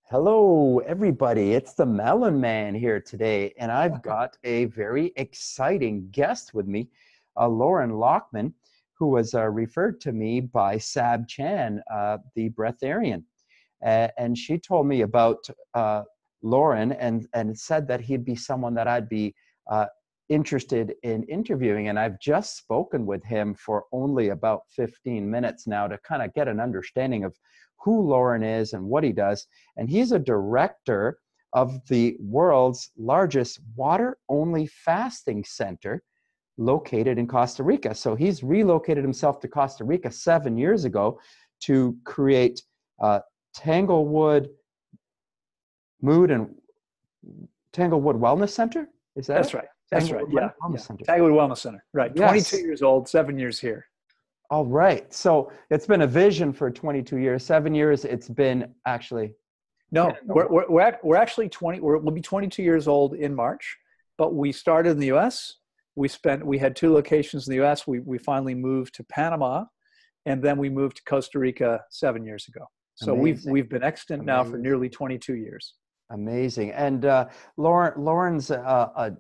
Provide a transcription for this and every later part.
Hello, everybody. It's the Melon Man here today, and I've got a very exciting guest with me, Lauren Lockman, who was referred to me by Sab Chan, the breatharian. And she told me about Lauren and said that he'd be someone that I'd be interested in interviewing. And I've just spoken with him for only about 15 minutes now to kind of get an understanding of who Lauren is and what he does. And he's a director of the world's largest water-only fasting center located in Costa Rica. So he's relocated himself to Costa Rica 7 years ago to create Tanglewood Mood and Tanglewood Wellness Center. Is that That's it? right. That's right. Tanglewood Yeah. Wellness Yeah. Center. Tanglewood Wellness Center. Right. Yes. 22 years old, 7 years here. All right. So it's been a vision for 22 years. 7 years. It's been actually. No, we're actually 20. We'll be 22 years old in March, but we started in the U.S. We had two locations in the U.S. We finally moved to Panama, and then we moved to Costa Rica 7 years ago. So we've been extant now for nearly 22 years. Amazing. And Lauren's a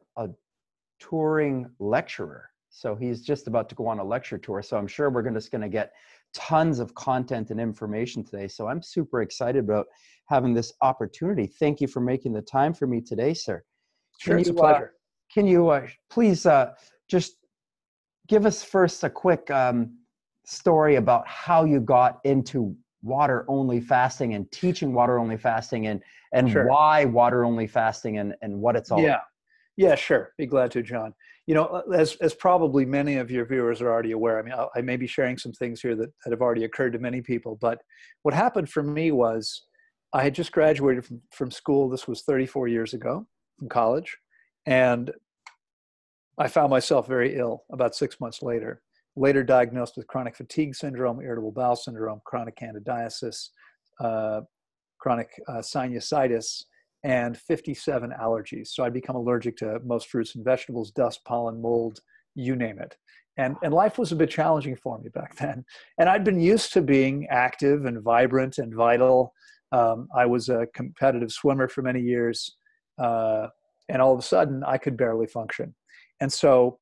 touring lecturer. So he's just about to go on a lecture tour. So I'm sure we're just going to get tons of content and information today. So I'm super excited about having this opportunity. Thank you for making the time for me today, sir. Sure, it's a pleasure. Can you please just give us first a quick story about how you got into water-only fasting and teaching water-only fasting and Sure. Why water-only fasting and what it's all about? Yeah, sure. Be glad to, John. You know, as probably many of your viewers are already aware, I mean, I may be sharing some things here that have already occurred to many people, but what happened for me was I had just graduated from school. This was 34 years ago from college. And I found myself very ill about 6 months later diagnosed with chronic fatigue syndrome, irritable bowel syndrome, chronic candidiasis, chronic sinusitis, and 57 allergies. So I'd become allergic to most fruits and vegetables, dust, pollen, mold, you name it. And life was a bit challenging for me back then. And I'd been used to being active and vibrant and vital. I was a competitive swimmer for many years. And all of a sudden, I could barely function. And so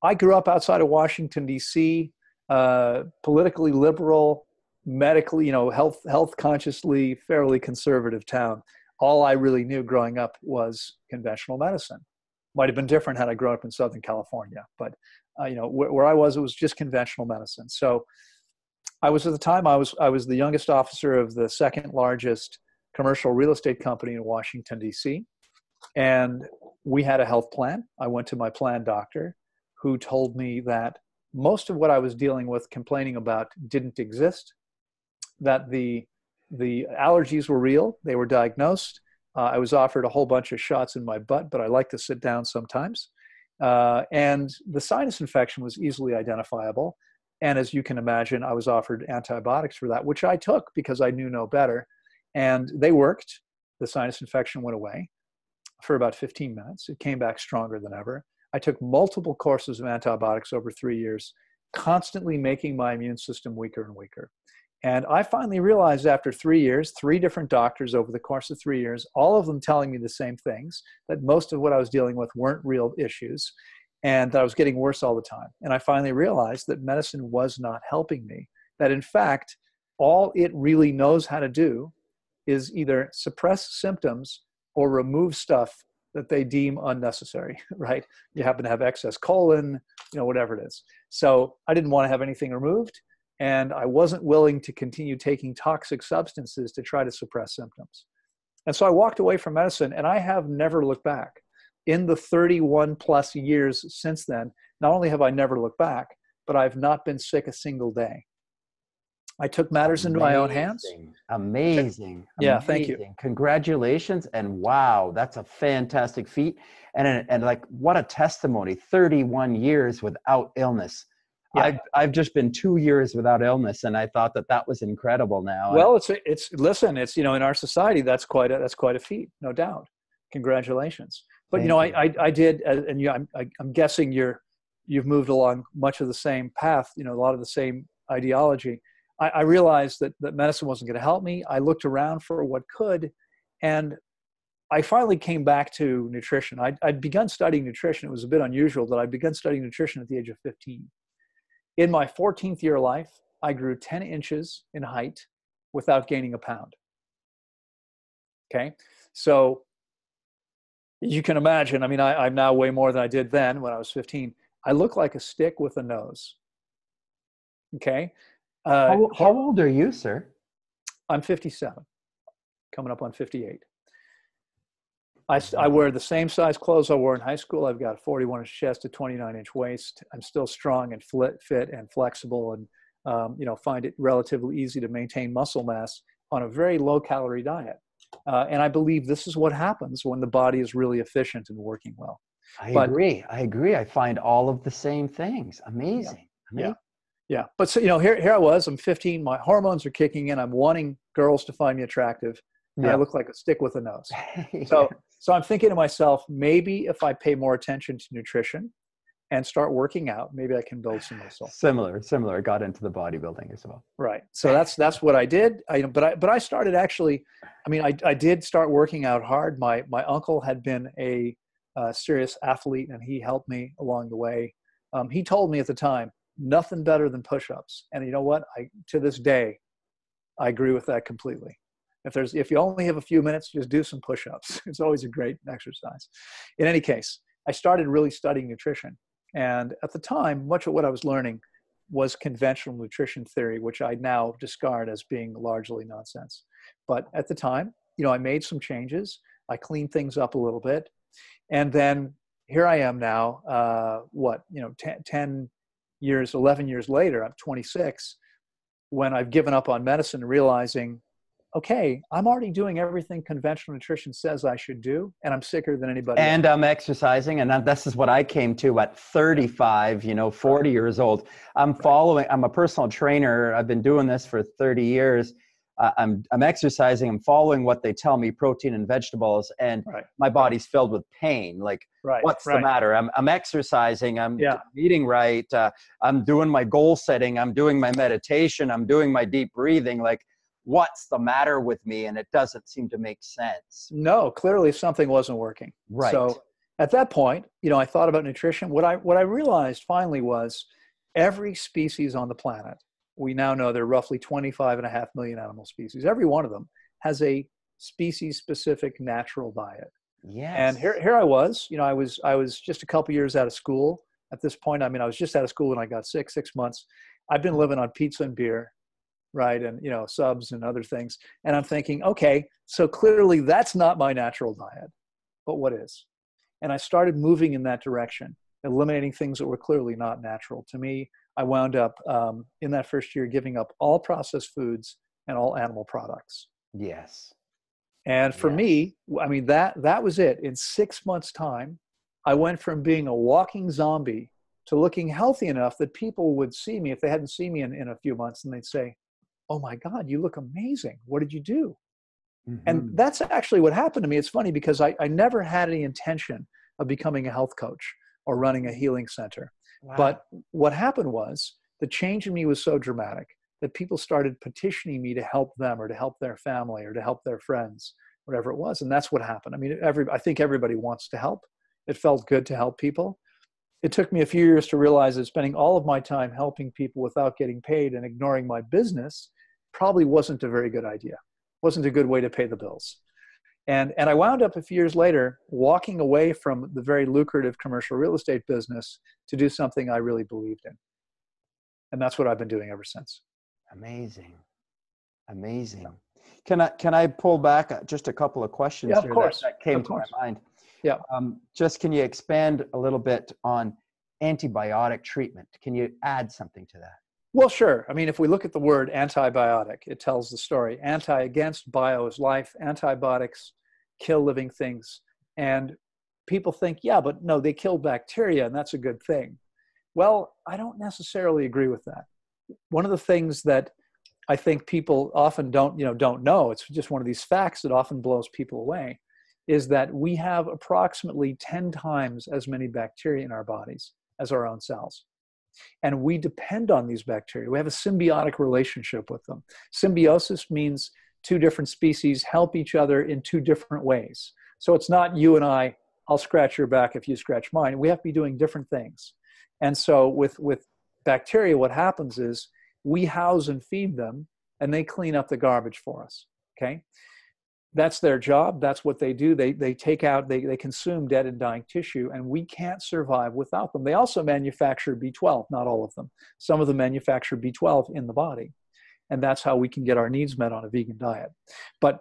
I grew up outside of Washington, D.C., politically liberal, medically, health consciously, fairly conservative town. All I really knew growing up was conventional medicine. Might have been different had I grown up in Southern California, but where I was, it was just conventional medicine. So I was, at the time, I was the youngest officer of the second largest commercial real estate company in Washington, D.C. And we had a health plan. I went to my plan doctor, who told me that most of what I was dealing with, complaining about, didn't exist, that the allergies were real. They were diagnosed. I was offered a whole bunch of shots in my butt, but I like to sit down sometimes. And the sinus infection was easily identifiable. And as you can imagine, I was offered antibiotics for that, which I took because I knew no better. And they worked. The sinus infection went away for about 15 minutes. It came back stronger than ever. I took multiple courses of antibiotics over 3 years, constantly making my immune system weaker and weaker. And I finally realized after 3 years, 3 different doctors over the course of 3 years, all of them telling me the same things, that most of what I was dealing with weren't real issues and that I was getting worse all the time. And I finally realized that medicine was not helping me, that in fact, all it really knows how to do is either suppress symptoms or remove stuff that they deem unnecessary, right? You happen to have excess colon, whatever it is. So I didn't want to have anything removed. And I wasn't willing to continue taking toxic substances to try to suppress symptoms. And so I walked away from medicine, and I have never looked back. In the 31 plus years since then, not only have I never looked back, but I've not been sick a single day. I took matters into my own hands. Amazing. Yeah, thank you. Congratulations. And wow, that's a fantastic feat. And like, what a testimony, 31 years without illness. Yeah. I've just been 2 years without illness, and I thought that was incredible now. Well, it's in our society, that's quite a feat, no doubt. Congratulations. But I did, and I'm guessing you've moved along much of the same path, a lot of the same ideology. I realized that medicine wasn't going to help me. I looked around for what could, And I finally came back to nutrition. I'd begun studying nutrition. It was a bit unusual that I'd begun studying nutrition at the age of 15. In my 14th year of life, I grew 10 inches in height without gaining a pound. Okay. So you can imagine, I mean, I'm now way more than I did then when I was 15. I look like a stick with a nose. Okay. How old are you, sir? I'm 57, coming up on 58. I wear the same size clothes I wore in high school. I've got a 41-inch chest, a 29-inch waist. I'm still strong and fit and flexible, and find it relatively easy to maintain muscle mass on a very low-calorie diet. And I believe this is what happens when the body is really efficient and working well. I agree. I find all of the same things. Amazing. Yeah. But so, here I was, I'm 15, my hormones are kicking in. I'm wanting girls to find me attractive. And I look like a stick with a nose. So I'm thinking to myself, maybe if I pay more attention to nutrition and start working out, maybe I can build some muscle. Similar. I got into the bodybuilding as well. Right. So that's what I did. But I started actually, I did start working out hard. My uncle had been a serious athlete, and he helped me along the way. He told me at the time, nothing better than push-ups. And you know what? To this day, I agree with that completely. If you only have a few minutes, just do some push-ups. It's always a great exercise. In any case, I started really studying nutrition. And at the time, much of what I was learning was conventional nutrition theory, which I now discard as being largely nonsense. But at the time, I made some changes. I cleaned things up a little bit. And then here I am now, 11 years later, I'm 26, when I've given up on medicine, realizing, okay, I'm already doing everything conventional nutrition says I should do, and I'm sicker than anybody else. And I'm exercising, and this is what I came to at 35, 40 years old. I'm a personal trainer. I've been doing this for 30 years. I'm exercising. I'm following what they tell me, protein and vegetables, and my body's filled with pain. Like, what's the matter? I'm exercising. I'm eating right. I'm doing my goal setting. I'm doing my meditation. I'm doing my deep breathing. Like, what's the matter with me? And it doesn't seem to make sense. No, clearly something wasn't working. Right. So at that point, I thought about nutrition. What I realized finally was every species on the planet, we now know there are roughly 25.5 million animal species. Every one of them has a species-specific natural diet. Yes. And here I was, I was just a couple years out of school at this point. I was just out of school when I got sick, 6 months. I've been living on pizza and beer. Right. And, subs and other things. And I'm thinking, okay, so clearly that's not my natural diet, but what is? And I started moving in that direction, eliminating things that were clearly not natural to me. I wound up in that first year giving up all processed foods and all animal products. Yes. And for me, that was it. In 6 months' time, I went from being a walking zombie to looking healthy enough that people would see me if they hadn't seen me in a few months, and they'd say, oh my God, you look amazing. What did you do? Mm-hmm. And that's actually what happened to me. It's funny because I never had any intention of becoming a health coach or running a healing center. Wow. But what happened was the change in me was so dramatic that people started petitioning me to help them or to help their family or to help their friends, whatever it was. And that's what happened. I think everybody wants to help. It felt good to help people. It took me a few years to realize that spending all of my time helping people without getting paid and ignoring my business probably wasn't a very good idea. Wasn't a good way to pay the bills. And I wound up a few years later walking away from the very lucrative commercial real estate business to do something I really believed in. And that's what I've been doing ever since. Amazing. Can I pull back just a couple of questions here that came to my mind? Yeah. Can you expand a little bit on antibiotic treatment? Can you add something to that? Well, sure. If we look at the word antibiotic, it tells the story. Anti against, bio is life. Antibiotics kill living things. And people think, yeah, but no, they kill bacteria, and that's a good thing. Well, I don't necessarily agree with that. One of the things that I think people often don't know, it's just one of these facts that often blows people away, is that we have approximately 10 times as many bacteria in our bodies as our own cells. And we depend on these bacteria. We have a symbiotic relationship with them. Symbiosis means two different species help each other in two different ways. So it's not you and I'll scratch your back if you scratch mine. We have to be doing different things. And so with bacteria, what happens is we house and feed them, and they clean up the garbage for us, okay? That's their job. That's what they do. They take out, they consume dead and dying tissue, and we can't survive without them. They also manufacture B12, not all of them. Some of them manufacture B12 in the body, and that's how we can get our needs met on a vegan diet. But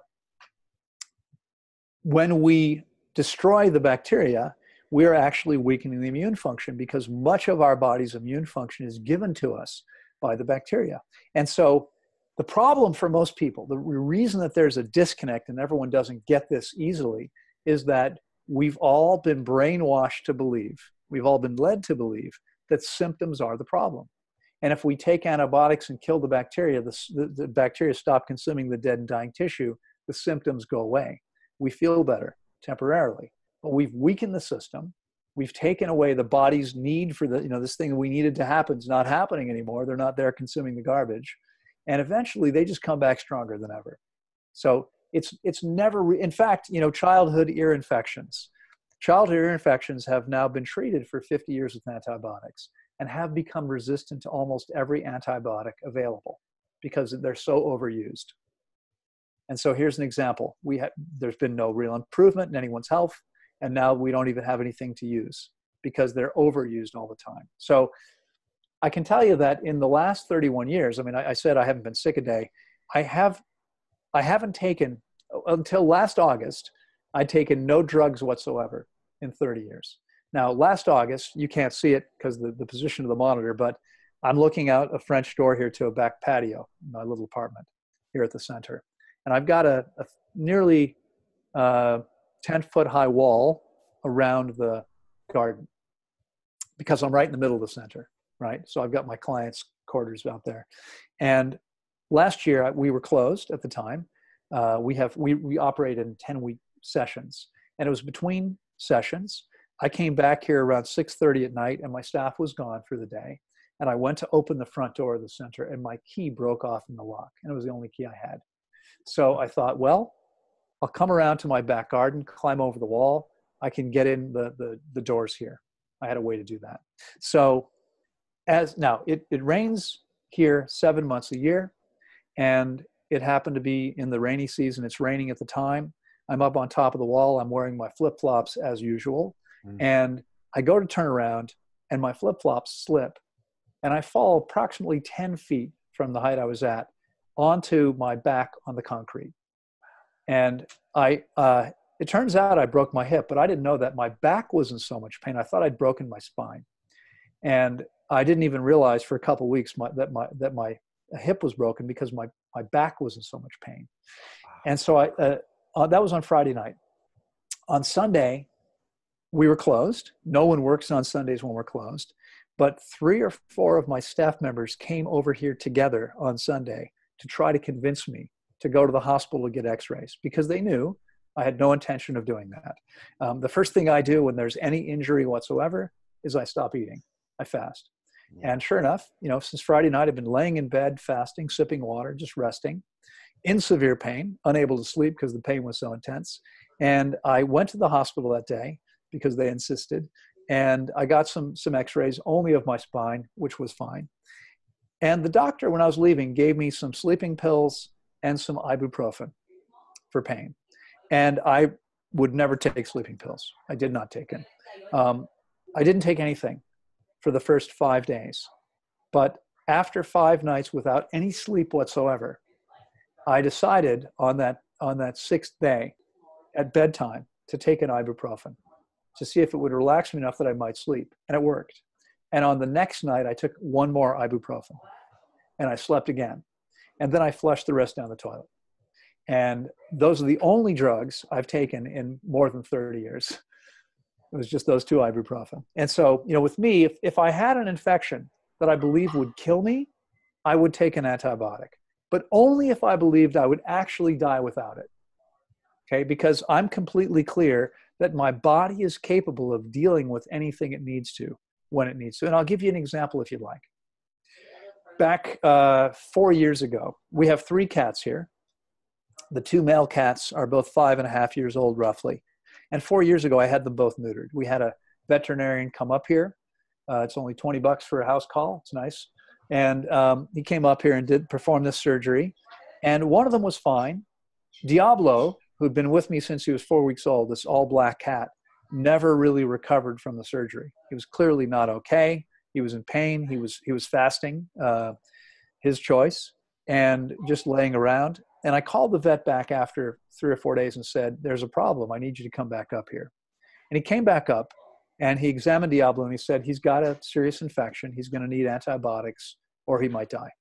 when we destroy the bacteria, we're actually weakening the immune function, because much of our body's immune function is given to us by the bacteria. And so the problem for most people, the reason that there's a disconnect and everyone doesn't get this easily, is that we've all been brainwashed to believe, we've all been led to believe that symptoms are the problem. And if we take antibiotics and kill the bacteria, the bacteria stop consuming the dead and dying tissue, the symptoms go away. We feel better temporarily, but we've weakened the system. We've taken away the body's need for this thing that we needed to happen is not happening anymore. They're not there consuming the garbage. And eventually they just come back stronger than ever. So it's never, in fact, childhood ear infections. Childhood ear infections have now been treated for 50 years with antibiotics and have become resistant to almost every antibiotic available because they're so overused. And so here's an example. There's been no real improvement in anyone's health, and now we don't even have anything to use because they're overused all the time. So I can tell you that in the last 31 years, I mean, I said I haven't been sick a day. I haven't taken, until last August, I'd taken no drugs whatsoever in 30 years. Now, last August, you can't see it because of the position of the monitor, but I'm looking out a French door here to a back patio in my little apartment here at the center. And I've got a nearly 10-foot high wall around the garden because I'm right in the middle of the center, right? So I've got my clients' quarters out there. And last year we were closed at the time. We operate in 10-week sessions, and it was between sessions. I came back here around 6:30 at night, and my staff was gone for the day. And I went to open the front door of the center, and my key broke off in the lock, and it was the only key I had. So I thought, well, I'll come around to my back garden, climb over the wall. I can get in the doors here. I had a way to do that. So it rains here 7 months a year, and it happened to be in the rainy season. It's raining at the time. I'm up on top of the wall. I'm wearing my flip-flops as usual. And I go to turn around, and my flip-flops slip, and I fall approximately 10 feet from the height I was at onto my back on the concrete. And it turns out I broke my hip, but I didn't know that my back was in so much pain. I thought I'd broken my spine. And I didn't even realize for a couple of weeks that my hip was broken because my back was in so much pain. And so that was on Friday night. On Sunday, we were closed. No one works on Sundays when we're closed. But 3 or 4 of my staff members came over here together on Sunday to try to convince me to go to the hospital to get x-rays because they knew I had no intention of doing that. The first thing I do when there's any injury whatsoever is I stop eating. I fast. Yeah. And sure enough, since Friday night, I've been laying in bed, fasting, sipping water, just resting, in severe pain, unable to sleep because the pain was so intense. And I went to the hospital that day because they insisted. And I got some x-rays only of my spine, which was fine. And the doctor, when I was leaving, gave me some sleeping pills and some ibuprofen for pain. And I would never take sleeping pills. I did not take them. I didn't take anything for the first 5 days. But after 5 nights without any sleep whatsoever, I decided on that 6th day at bedtime to take an ibuprofen to see if it would relax me enough that I might sleep. And it worked. And on the next night, I took 1 more ibuprofen and I slept again. And then I flushed the rest down the toilet. And those are the only drugs I've taken in more than 30 years. It was just those 2 ibuprofen. And so, with me, if I had an infection that I believed would kill me, I would take an antibiotic, but only if I believed I would actually die without it. Okay, because I'm completely clear that my body is capable of dealing with anything it needs to when it needs to. And I'll give you an example if you'd like. Back 4 years ago, we have 3 cats here. The two male cats are both 5.5 years old, roughly. And 4 years ago, I had them both neutered. We had a veterinarian come up here. It's only $20 for a house call. It's nice. And he came up here and did perform this surgery. And one of them was fine. Diablo, who'd been with me since he was 4 weeks old, this all black cat, never really recovered from the surgery. He was clearly not okay. He was in pain. He was fasting, his choice, and just laying around. And I called the vet back after 3 or 4 days and said, there's a problem. I need you to come back up here. And he came back up and he examined Diablo and he said, he's got a serious infection. He's going to need antibiotics or he might die.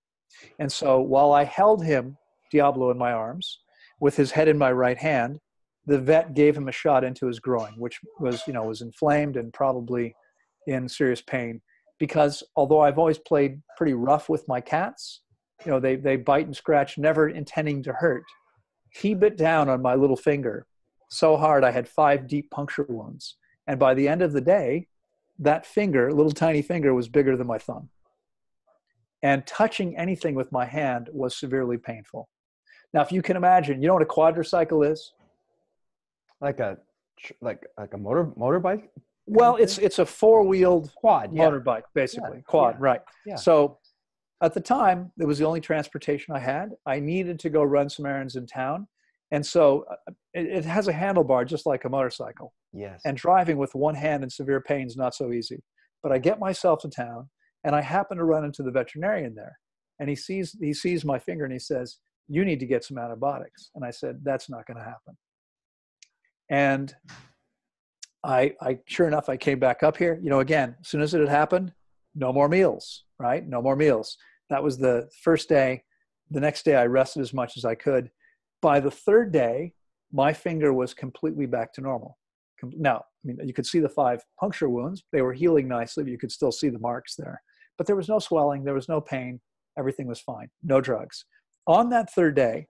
And so while I held him, Diablo, in my arms with his head in my right hand, the vet gave him a shot into his groin, which was inflamed and probably in serious pain. Because although I've always played pretty rough with my cats, they bite and scratch, never intending to hurt. He bit down on my little finger so hard I had 5 deep puncture wounds. And by the end of the day, that finger, little tiny finger, was bigger than my thumb. And touching anything with my hand was severely painful. Now, if you can imagine, you know what a quadricycle is? Like a motorbike? Well, it's a 4-wheeled quad motorbike, basically. Yeah. Quad, Yeah. right. Yeah. So at the time, it was the only transportation I had. I needed to go run some errands in town. And so it has a handlebar just like a motorcycle. Yes. And driving with one hand in severe pain is not so easy. But I get myself to town, and I happen to run into the veterinarian there. And he sees my finger, and he says, you need to get some antibiotics. And I said, that's not going to happen. And I sure enough, I came back up here. Again, as soon as it had happened, no more meals, right? No more meals. That was the first day. The next day, I rested as much as I could. By the third day, my finger was completely back to normal. Now, you could see the 5 puncture wounds. They were healing nicely, but you could still see the marks there. But there was no swelling. There was no pain. Everything was fine. No drugs. On that third day,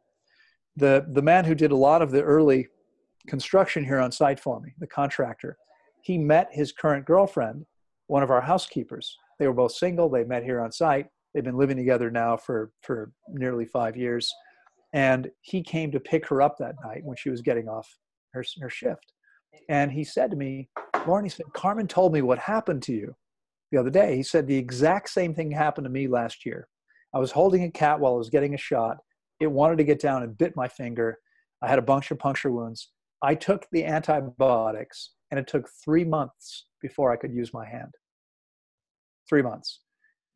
the man who did a lot of the early construction here on site for me, the contractor, he met his current girlfriend, one of our housekeepers. They were both single. They met here on site. They've been living together now for nearly 5 years. And he came to pick her up that night when she was getting off her shift. And he said to me, Lauren, he said, Carmen told me what happened to you the other day. He said, the exact same thing happened to me last year. I was holding a cat while I was getting a shot. It wanted to get down and bit my finger. I had a bunch of puncture wounds. I took the antibiotics, and it took 3 months before I could use my hand. 3 months.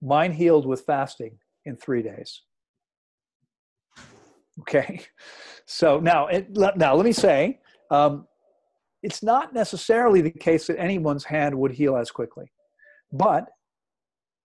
Mine healed with fasting in 3 days. Okay. So now let me say, it's not necessarily the case that anyone's hand would heal as quickly, but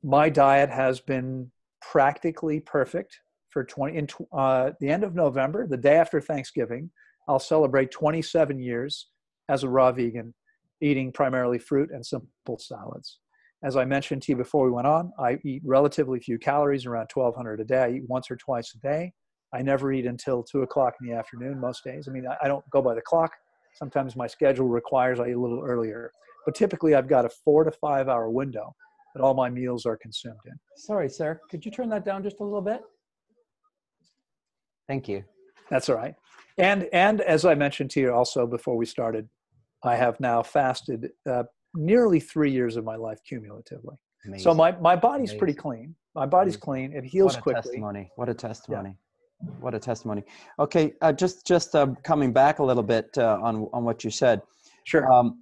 my diet has been practically perfect for the end of November, the day after Thanksgiving. I'll celebrate 27 years as a raw vegan, eating primarily fruit and simple salads. As I mentioned to you before we went on, I eat relatively few calories, around 1,200 a day. I eat once or twice a day. I never eat until 2 o'clock in the afternoon most days. I don't go by the clock. Sometimes my schedule requires I eat a little earlier. But typically I've got a 4 to 5 hour window that all my meals are consumed in. Sorry, sir. Could you turn that down just a little bit? Thank you. That's all right. And as I mentioned to you also before we started, I have now fasted nearly 3 years of my life cumulatively. Amazing. So my body's pretty clean. My body's clean. It heals quickly. Testimony. What a testimony. Yeah. What a testimony. Okay, just coming back a little bit on what you said. Sure.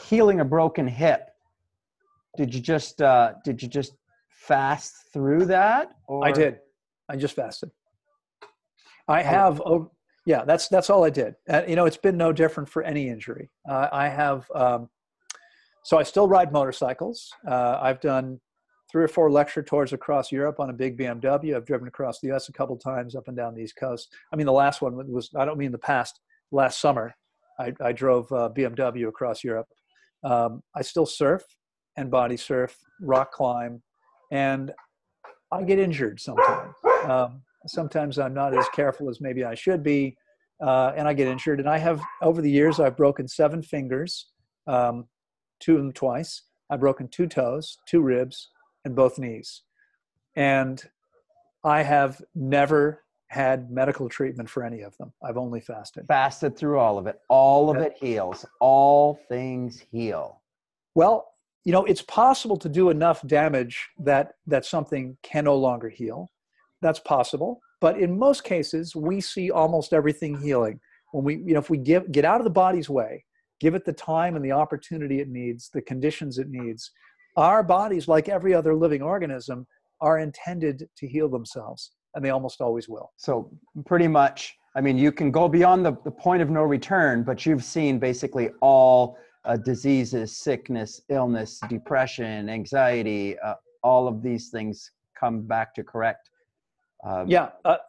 Healing a broken hip. Did you just fast through that? Or? I did. I just fasted. I have. Oh, yeah. That's all I did. It's been no different for any injury. I have. So I still ride motorcycles. I've done 3 or 4 lecture tours across Europe on a big BMW. I've driven across the U.S. a couple of times up and down the East Coast. The last one was, I don't mean the past, last summer, I drove BMW across Europe. I still surf and body surf, rock climb, and I get injured sometimes. Sometimes I'm not as careful as maybe I should be, and I get injured. And I have, over the years, I've broken 7 fingers, 2 of them twice. I've broken 2 toes, 2 ribs, and both knees. And I have never had medical treatment for any of them. I've only fasted. Fasted through all of it. All of it heals. All things heal. Well, it's possible to do enough damage that something can no longer heal. That's possible. But in most cases, we see almost everything healing. When we, if we get out of the body's way, give it the time and the opportunity it needs, the conditions it needs, our bodies, like every other living organism, are intended to heal themselves, and they almost always will. So pretty much, I mean, you can go beyond the point of no return, but you've seen basically all diseases, sickness, illness, depression, anxiety, all of these things come back to correct.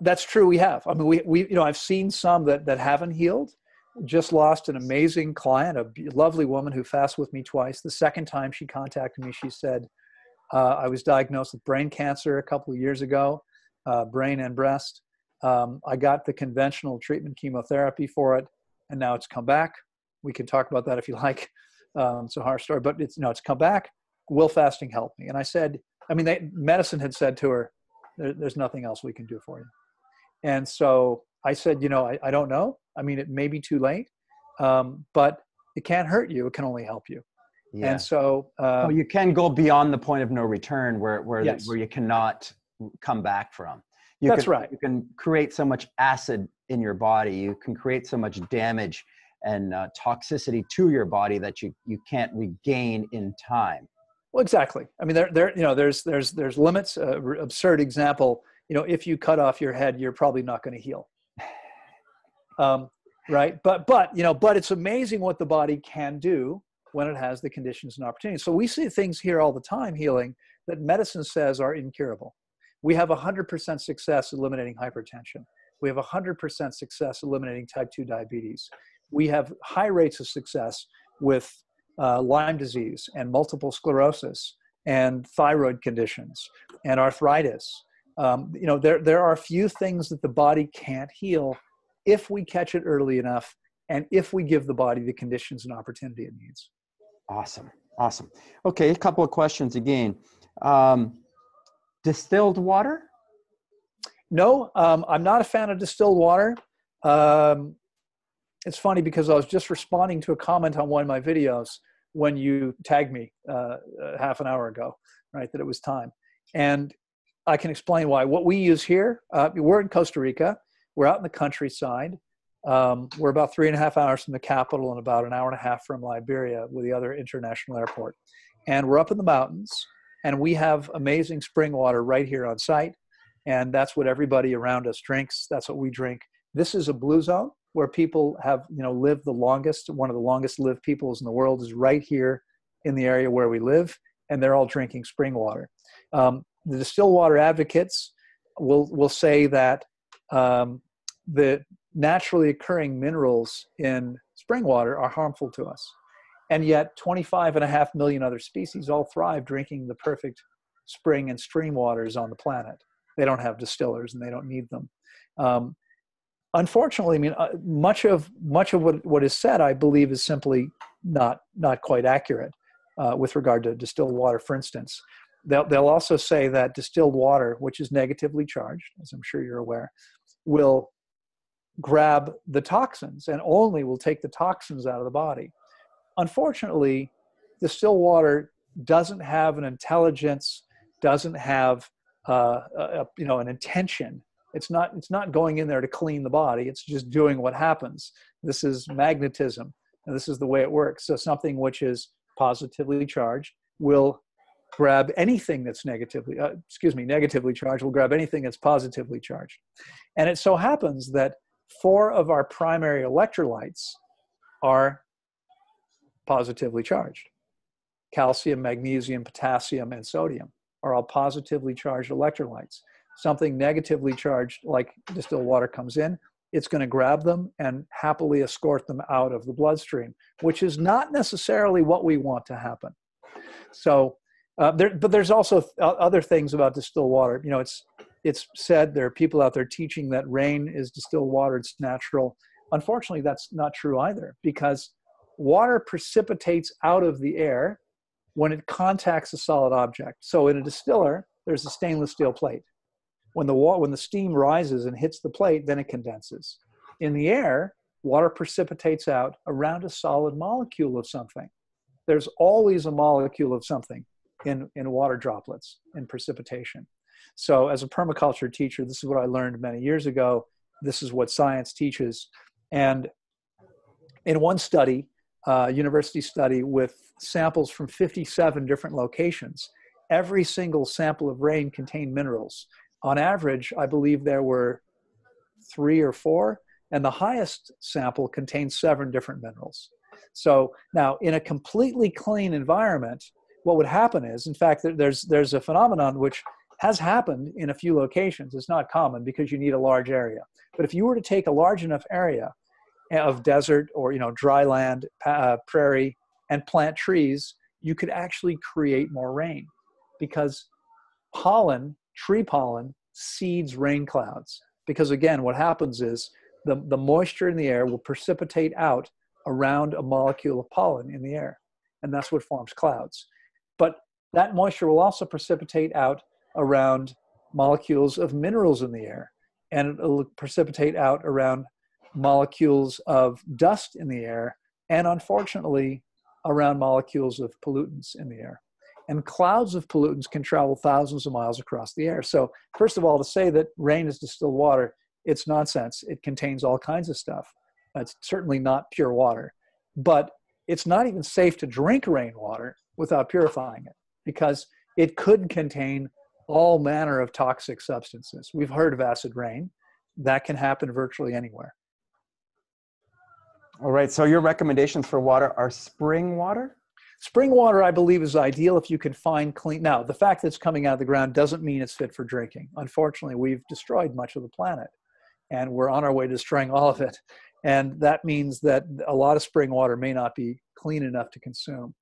That's true. We have. I mean, we I've seen some that haven't healed. Just lost an amazing client, a lovely woman who fasted with me twice. The second time she contacted me, she said, I was diagnosed with brain cancer a couple of years ago, brain and breast. I got the conventional treatment chemotherapy for it, and now it's come back. We can talk about that if you like. It's a harsh story, but it's come back. Will fasting help me? And I said, medicine had said to her, there's nothing else we can do for you. And so I said, I don't know. It may be too late, but it can't hurt you. It can only help you. Yeah. And so you can go beyond the point of no return where yes. where you cannot come back from. That's right. You can create so much acid in your body. You can create so much damage and toxicity to your body that you can't regain in time. Well, exactly. There's limits. Absurd example. If you cut off your head, you're probably not going to heal. Right. But it's amazing what the body can do when it has the conditions and opportunities. So we see things here all the time healing that medicine says are incurable. We have 100% success eliminating hypertension. We have 100% success eliminating type 2 diabetes. We have high rates of success with Lyme disease and multiple sclerosis and thyroid conditions and arthritis. There are a few things that the body can't heal if we catch it early enough and if we give the body the conditions and opportunity it needs. Awesome. Okay, a couple of questions again. Distilled water? No, I'm not a fan of distilled water. It's funny because I was just responding to a comment on one of my videos when you tagged me half an hour ago, right, that it was time. And I can explain why. What we use here, we're in Costa Rica. We're out in the countryside. We're about 3.5 hours from the capital and about an hour and a half from Liberia with the other international airport. And we're up in the mountains, and we have amazing spring water right here on site. And that's what everybody around us drinks. That's what we drink. This is a blue zone where people have, lived the longest. One of the longest lived peoples in the world is right here in the area where we live, and they're all drinking spring water. The distilled water advocates will say that the naturally occurring minerals in spring water are harmful to us. And yet 25.5 million other species all thrive drinking the perfect spring and stream waters on the planet. They don't have distillers and they don't need them. Unfortunately, much of what is said, I believe, is simply not quite accurate with regard to distilled water, for instance. They'll also say that distilled water, which is negatively charged, as I'm sure you're aware, will grab the toxins and only will take the toxins out of the body. Unfortunately, distilled water doesn't have an intelligence, doesn't have an intention. It's not going in there to clean the body. It's just doing what happens. This is magnetism, and this is the way it works. So something which is positively charged will grab anything that's negatively charged, will grab anything that's positively charged. And it so happens that 4 of our primary electrolytes are positively charged. Calcium, magnesium, potassium, and sodium are all positively charged electrolytes. Something negatively charged, like distilled water, comes in, it's going to grab them and happily escort them out of the bloodstream, which is not necessarily what we want to happen. So, but there's also other things about distilled water. It's said there are people out there teaching that rain is distilled water, it's natural. Unfortunately, that's not true either, because water precipitates out of the air when it contacts a solid object. So in a distiller, there's a stainless steel plate. When the steam rises and hits the plate, then it condenses. In the air, water precipitates out around a solid molecule of something. There's always a molecule of something in water droplets in precipitation. So as a permaculture teacher, this is what I learned many years ago. This is what science teaches. And in one study, university study with samples from 57 different locations, every single sample of rain contained minerals. On average, I believe there were 3 or 4, and the highest sample contained 7 different minerals. So now in a completely clean environment, what would happen is, in fact, there's a phenomenon which has happened in a few locations. It's not common because you need a large area. But if you were to take a large enough area of desert or dry land, prairie, and plant trees, you could actually create more rain, because pollen, tree pollen, seeds rain clouds. Because again, what happens is the moisture in the air will precipitate out around a molecule of pollen in the air, and that's what forms clouds. But that moisture will also precipitate out around molecules of minerals in the air, and it'll precipitate out around molecules of dust in the air, and unfortunately around molecules of pollutants in the air. And clouds of pollutants can travel thousands of miles across the air. So first of all, to say that rain is distilled water, it's nonsense. It contains all kinds of stuff. It's certainly not pure water, but it's not even safe to drink rainwater without purifying it, because it could contain all manner of toxic substances. We've heard of acid rain. That can happen virtually anywhere. All right, so your recommendations for water are spring water? Spring water, I believe, is ideal if you can find clean. Now, the fact that it's coming out of the ground doesn't mean it's fit for drinking. Unfortunately, we've destroyed much of the planet, and we're on our way to destroying all of it. And that means that a lot of spring water may not be clean enough to consume.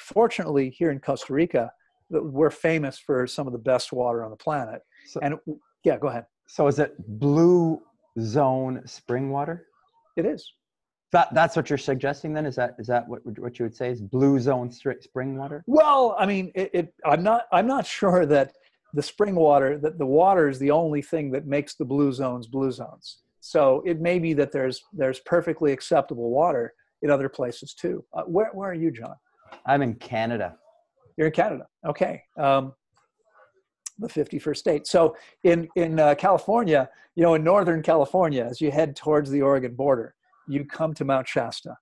Fortunately, here in Costa Rica, we're famous for some of the best water on the planet. So, and yeah, go ahead. So is it blue zone spring water? It is. That's what you're suggesting then? Is that what you would say is blue zone spring water? Well, I mean, I'm not sure that the spring water, that the water is the only thing that makes the blue zones blue zones. So it may be that there's perfectly acceptable water in other places too. Where are you, John? I'm in Canada. You're in Canada. Okay. The 51st state. So in California, in Northern California, as you head towards the Oregon border, you come to Mount Shasta.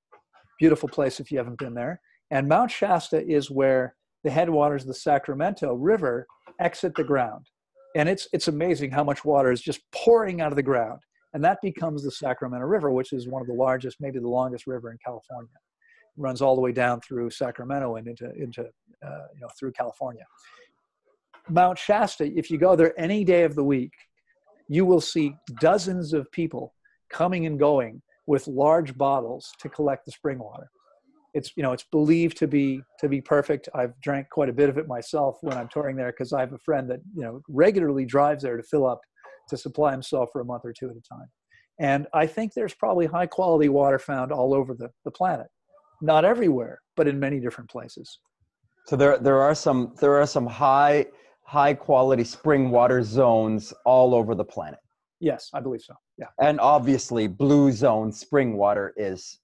Beautiful place if you haven't been there. And Mount Shasta is where the headwaters of the Sacramento River exit the ground. And it's amazing how much water is just pouring out of the ground. And that becomes the Sacramento River, which is one of the largest, maybe the longest river in California. It runs all the way down through Sacramento and into through California. Mount Shasta, if you go there any day of the week, you will see dozens of people coming and going with large bottles to collect the spring water. It's believed to be perfect. I've drank quite a bit of it myself when I'm touring there, because I have a friend that regularly drives there to fill up to supply himself for a month or two at a time. And I think there's probably high quality water found all over the planet. Not everywhere, but in many different places. So there are some high quality spring water zones all over the planet. Yes, I believe so. Yeah. And obviously blue zone spring water is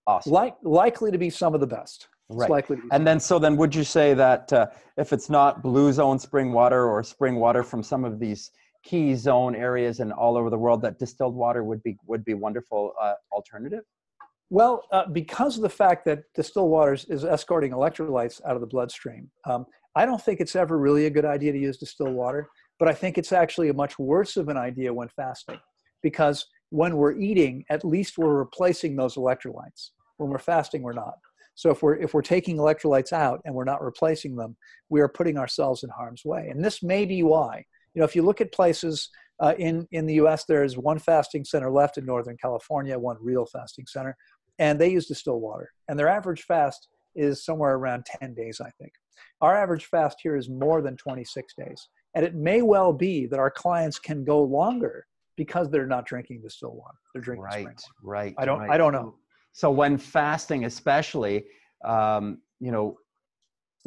awesome. Likely to be some of the best. Right. Likely to be and then would you say that if it's not blue zone spring water or spring water from some of these key zone areas and all over the world, that distilled water would be wonderful alternative? Well, because of the fact that distilled water is escorting electrolytes out of the bloodstream, I don't think it's ever really a good idea to use distilled water, but I think it's actually a much worse of an idea when fasting, because when we're eating, at least we're replacing those electrolytes. When we're fasting, we're not. So if we're taking electrolytes out and we're not replacing them, we are putting ourselves in harm's way. And this may be why. If you look at places in the U.S., there is one fasting center left in Northern California, one real fasting center, and they use distilled water. And their average fast is somewhere around 10 days, I think. Our average fast here is more than 26 days. And it may well be that our clients can go longer because they're not drinking distilled water. They're drinking spring water. Right. I don't know. So when fasting, especially,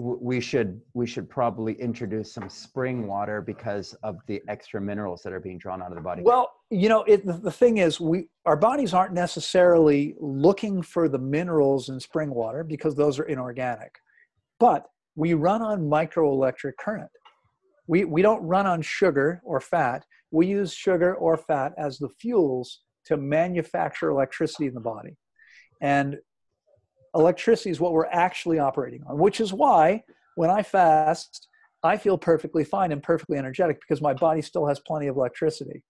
we should probably introduce some spring water because of the extra minerals that are being drawn out of the body. Well, the thing is, our bodies aren't necessarily looking for the minerals in spring water because those are inorganic, but we run on microelectric current. We don't run on sugar or fat. We use sugar or fat as the fuels to manufacture electricity in the body. And electricity is what we're actually operating on, which is why when I fast, I feel perfectly fine and perfectly energetic because my body still has plenty of electricity.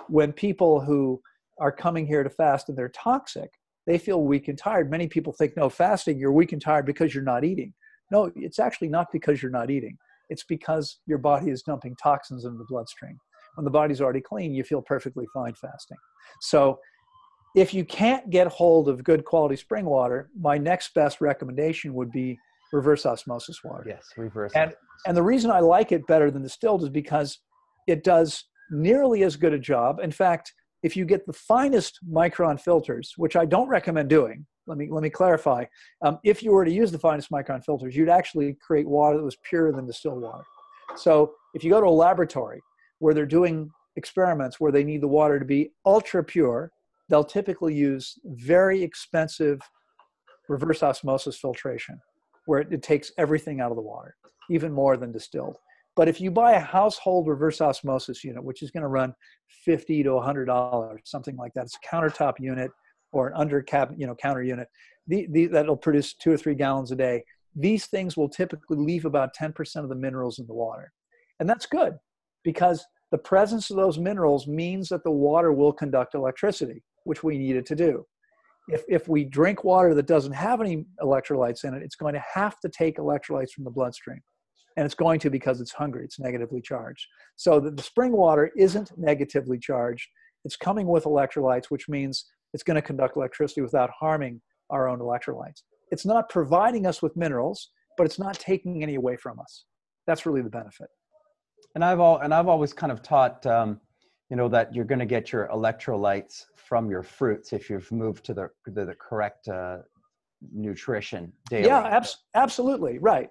When people who are coming here to fast and they're toxic, they feel weak and tired. Many people think, no, fasting, you're weak and tired because you're not eating. No, it's actually not because you're not eating. It's because your body is dumping toxins into the bloodstream. When the body's already clean, you feel perfectly fine fasting. So if you can't get hold of good quality spring water, my next best recommendation would be reverse osmosis water. Yes, reverse. And the reason I like it better than distilled is because it does nearly as good a job. In fact, if you get the finest micron filters, which I don't recommend doing, let me clarify. If you were to use the finest micron filters, you'd actually create water that was purer than distilled water. So if you go to a laboratory where they're doing experiments where they need the water to be ultra pure, they'll typically use very expensive reverse osmosis filtration, where it takes everything out of the water, even more than distilled. But if you buy a household reverse osmosis unit, which is going to run $50 to $100, something like that, it's a countertop unit or an under counter unit, that'll produce 2 or 3 gallons a day. These things will typically leave about 10% of the minerals in the water. And that's good because the presence of those minerals means that the water will conduct electricity, which we need it to do. If we drink water that doesn't have any electrolytes in it, it's going to have to take electrolytes from the bloodstream. And it's going to because it's hungry, it's negatively charged. So the spring water isn't negatively charged. It's coming with electrolytes, which means it's going to conduct electricity without harming our own electrolytes. It's not providing us with minerals, but it's not taking any away from us. That's really the benefit. And I've always kind of taught, that you're going to get your electrolytes from your fruits if you've moved to the correct nutrition daily. Yeah, absolutely right.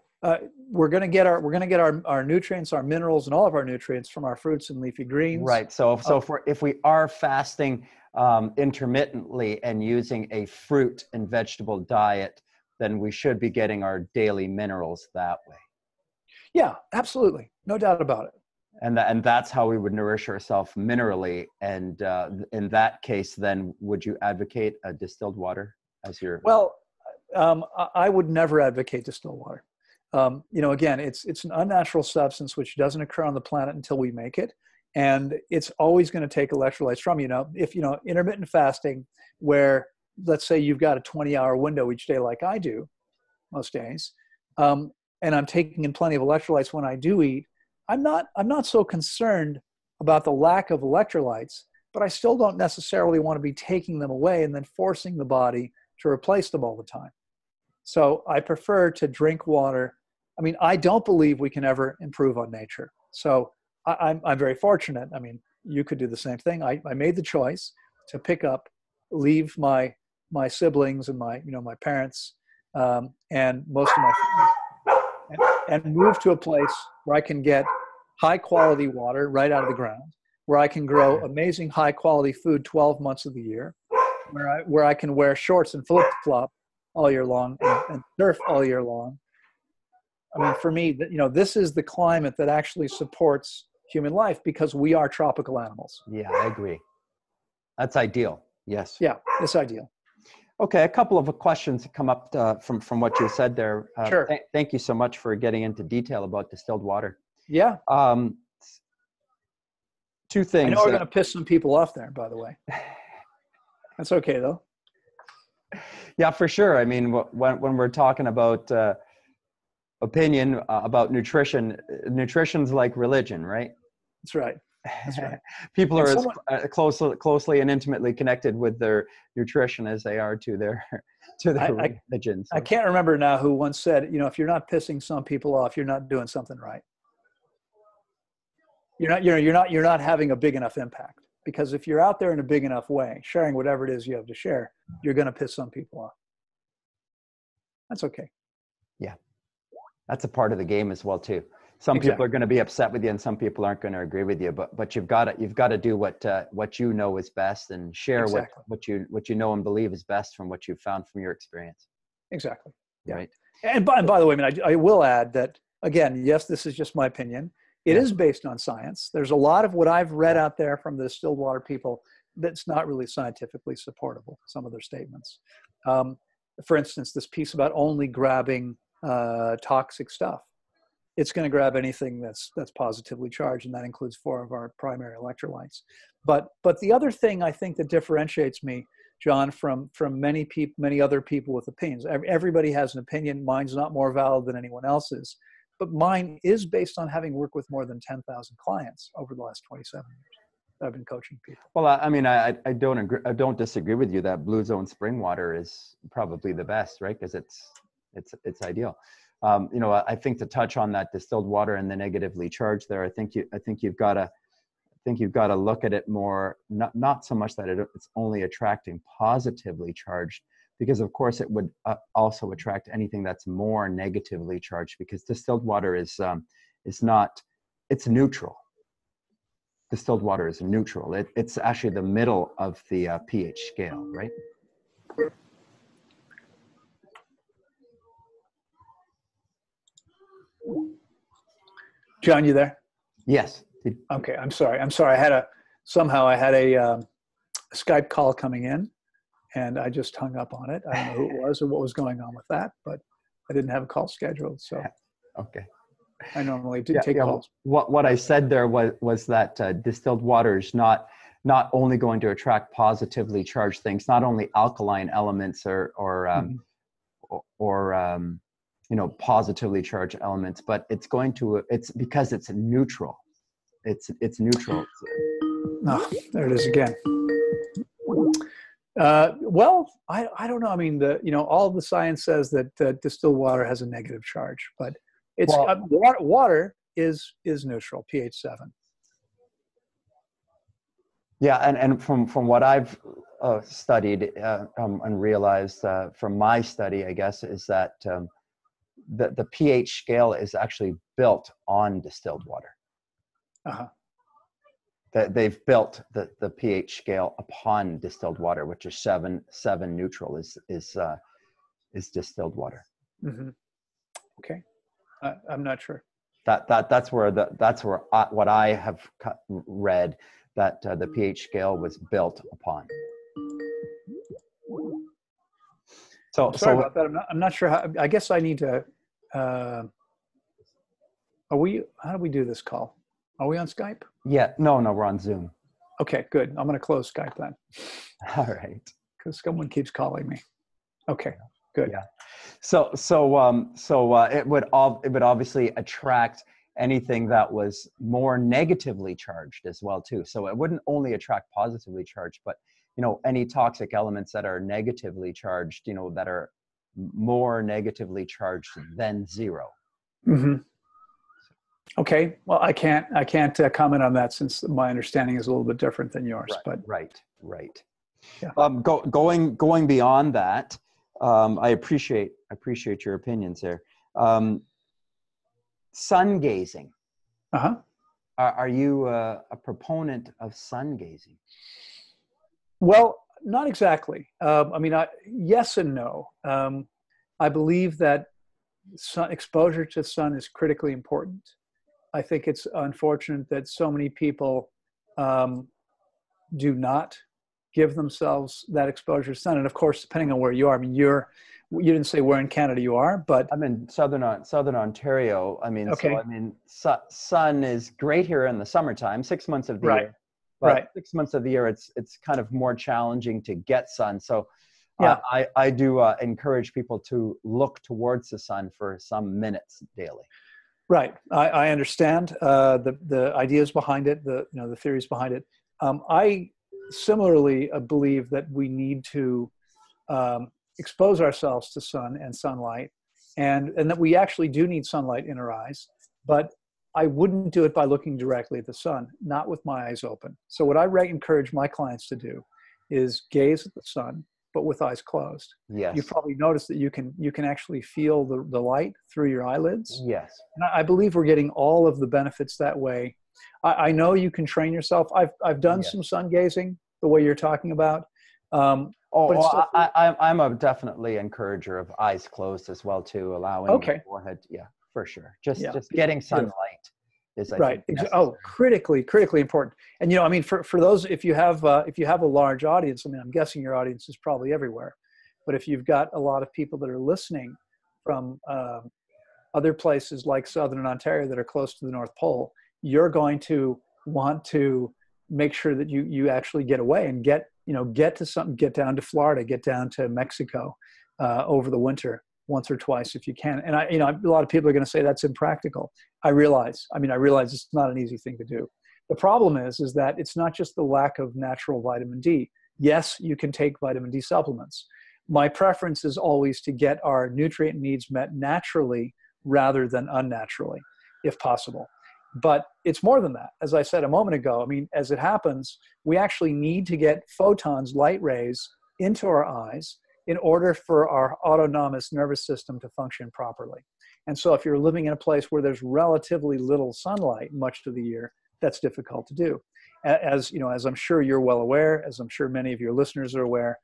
We're going to get our nutrients, our minerals, and all of our nutrients from our fruits and leafy greens. Right. So if we are fasting intermittently and using a fruit and vegetable diet, then we should be getting our daily minerals that way. Yeah, absolutely, no doubt about it. And that's how we would nourish ourselves minerally. And in that case, then would you advocate a distilled water as your? Well, I would never advocate distilled water. Again, it's an unnatural substance which doesn't occur on the planet until we make it. And it's always going to take electrolytes from you. Now, if, intermittent fasting, where let's say you've got a 20-hour window each day like I do most days, and I'm taking in plenty of electrolytes when I do eat, I'm not so concerned about the lack of electrolytes, but I still don't necessarily want to be taking them away and then forcing the body to replace them all the time. So I prefer to drink water. I mean, I don't believe we can ever improve on nature. So I'm very fortunate. I mean, you could do the same thing. I made the choice to leave my siblings and my parents and most of my friends and move to a place where I can get high quality water right out of the ground, where I can grow amazing high quality food 12 months of the year, where I can wear shorts and flip flop all year long and surf all year long. I mean, for me, this is the climate that actually supports human life because we are tropical animals. Yeah, I agree. That's ideal. Yes. Yeah, it's ideal. Okay, a couple of questions come up from what you said there. Sure. Thank you so much for getting into detail about distilled water. Yeah. 2 things. I know we're going to piss some people off there, by the way. That's okay, though. Yeah, for sure. I mean, when we're talking about opinion about nutrition, nutrition's like religion, right? That's right. That's right. People are as closely and intimately connected with their nutrition as they are to their religion. So. I can't remember now who once said, if you're not pissing some people off, you're not doing something right. You're not having a big enough impact, because if you're out there in a big enough way, sharing whatever it is you have to share, you're going to piss some people off. That's okay. Yeah. That's a part of the game as well too. Some Exactly. people are going to be upset with you, and some people aren't going to agree with you. But you've got to do what you know is best, and share Exactly. what you know and believe is best from what you've found from your experience. Exactly. Yeah. Right. And by the way, I mean, I will add that, again, yes, this is just my opinion. It is based on science. There's a lot of what I've read out there from the distilled water people that's not really scientifically supportable, some of their statements. For instance, this piece about only grabbing toxic stuff. It's going to grab anything that's positively charged, and that includes 4 of our primary electrolytes. But the other thing I think that differentiates me, John, from many other people with opinions. Everybody has an opinion. Mine's not more valid than anyone else's, but mine is based on having worked with more than 10,000 clients over the last 27 years. I've been coaching people. Well, I mean, I don't agree. I don't disagree with you that Blue Zone spring water is probably the best, right? Because it's ideal. You know, I think to touch on that distilled water and the negatively charged there, I think you've got to look at it more, not so much that it's only attracting positively charged, because of course it would also attract anything that's more negatively charged, because distilled water is not, it's neutral. Distilled water is neutral. It's actually the middle of the pH scale, right? John, you there? Yes. Okay, I'm sorry. I had a Skype call coming in, and I just hung up on it. I don't know who it was or what was going on with that, but I didn't have a call scheduled, so okay. I normally do take calls. What I said there was that distilled water is not only going to attract positively charged things, not only alkaline elements or you know, positively charged elements, but it's because it's neutral. It's neutral. Oh, there it is again. Well, I don't know. I mean, all the science says that distilled water has a negative charge, but it's water is neutral, pH 7. Yeah, and from what I've studied and realized from my study, I guess, is that the pH scale is actually built on distilled water. That they've built the pH scale upon distilled water, which is 7 neutral is distilled water. Mm-hmm. Okay, I'm not sure. That's where what I have read, that the pH scale was built upon. So sorry about that. I'm not sure how. I guess I need to. How do we do this call? Are we on Skype? Yeah. No, we're on Zoom. Okay, good. I'm going to close Skype then. All right. Because someone keeps calling me. Okay, good. Yeah. So it would obviously attract anything that was more negatively charged as well too. So it wouldn't only attract positively charged, but any toxic elements that are negatively charged, that are more negatively charged than 0. Mm-hmm. Okay. Well, I can't comment on that, since my understanding is a little bit different than yours. Right. Yeah. Going beyond that, I appreciate your opinions there. Sun gazing. Uh-huh. Are you a proponent of sun gazing? Well, not exactly. I mean, yes and no. I believe that exposure to sun is critically important. I think it's unfortunate that so many people do not give themselves that exposure to sun. And of course, depending on where you are, I mean, you didn't say where in Canada you are, but I'm in southern Ontario. I mean, okay. So I mean, sun is great here in the summertime, 6 months of the year. But right. 6 months of the year, it's kind of more challenging to get sun. So yeah. I do encourage people to look towards the sun for some minutes daily. Right. I understand the ideas behind it, the theories behind it. I similarly believe that we need to expose ourselves to sun and sunlight, and that we actually do need sunlight in our eyes, but I wouldn't do it by looking directly at the sun, not with my eyes open. So what I encourage my clients to do is gaze at the sun but with eyes closed. You've Yes. probably noticed that you can actually feel the light through your eyelids. Yes. And I believe we're getting all of the benefits that way. I know you can train yourself. I've done Yes. some sun gazing the way you're talking about. But it's Oh, still I'm a definitely encourager of eyes closed as well too, allowing the okay. forehead. Yeah, for sure. Yeah, Just getting beautiful. sunlight is, I Right. think, necessary. Oh, critically important. And I mean, for those, if you have a large audience, I mean, I'm guessing your audience is probably everywhere, but if you've got a lot of people that are listening from other places like Southern Ontario that are close to the North Pole, you're going to want to make sure that you actually get away and get get down to Florida, get down to Mexico over the winter once or twice if you can. And a lot of people are going to say that's impractical. I realize it's not an easy thing to do. The problem is that it's not just the lack of natural vitamin D. Yes, you can take vitamin D supplements. My preference is always to get our nutrient needs met naturally rather than unnaturally, if possible. But it's more than that. As I said a moment ago, I mean, as it happens, we actually need to get photons, light rays, into our eyes in order for our autonomous nervous system to function properly. And so if you're living in a place where there's relatively little sunlight much of the year, that's difficult to do. As I'm sure you're well aware, as I'm sure many of your listeners are aware,